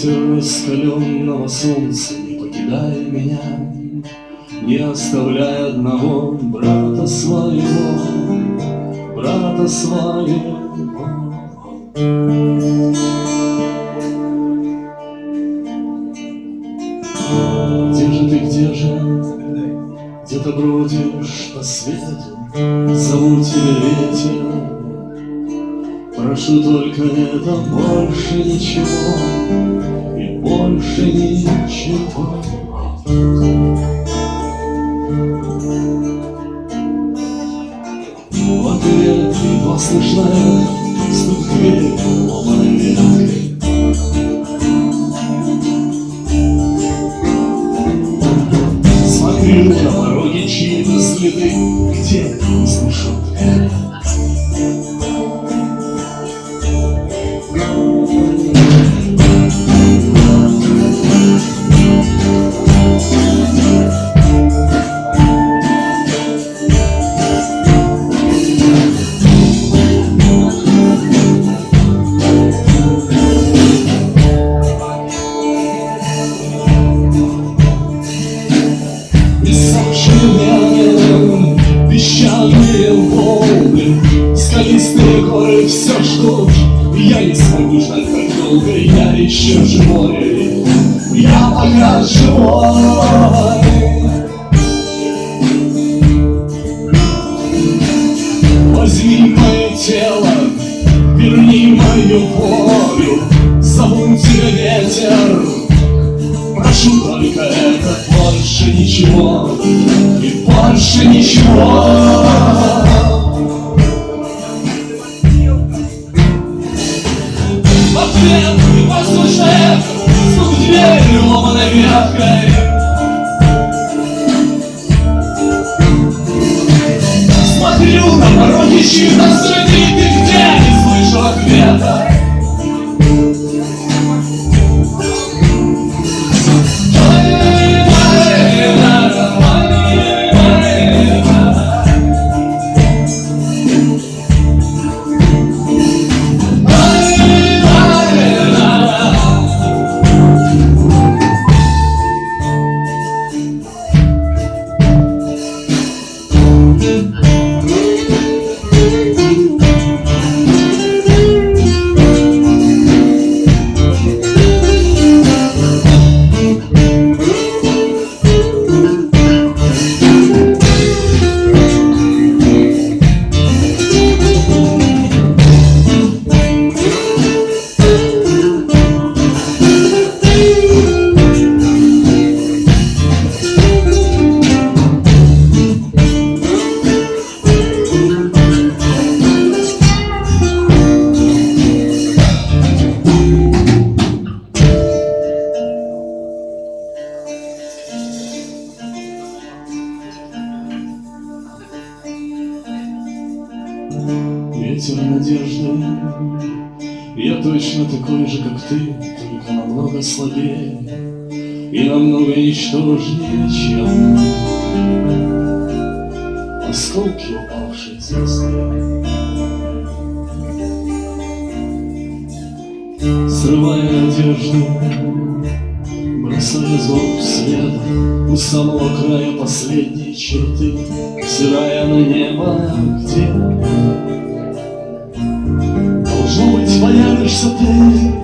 ветер раскаленного солнца, не покидай меня, не оставляй одного брата своего, брата своего. Где же ты, где же? Где-то бродишь по свету, зову тебя ветер. Прошу только это, больше ничего, и больше ничего. В ответ едва слышно стук двери, ломаной веткой. Смотрю на пороге чьи-то следы, где не слышу ответа. Песчаные волны, скалистые горы все ждут. Я не смогу ждать так долго, я еще живой, я пока живой. Возьми мое тело, верни мою волю, зову тебя ветер. Прошу только это, больше ничего, и больше ничего. В ответ послушай стук в дверь ломаной веткой. Смотрю на пороге чьи-то следы, ты где, не слышу ответа. Ветер надежды, я точно такой же, как ты, только намного слабее и намного ничтожнее, чем осколки упавшей звезды. Срывая одежду, бросая зов вслед, у самого края последней черты, взирая на небо, где должно быть, появишься ты.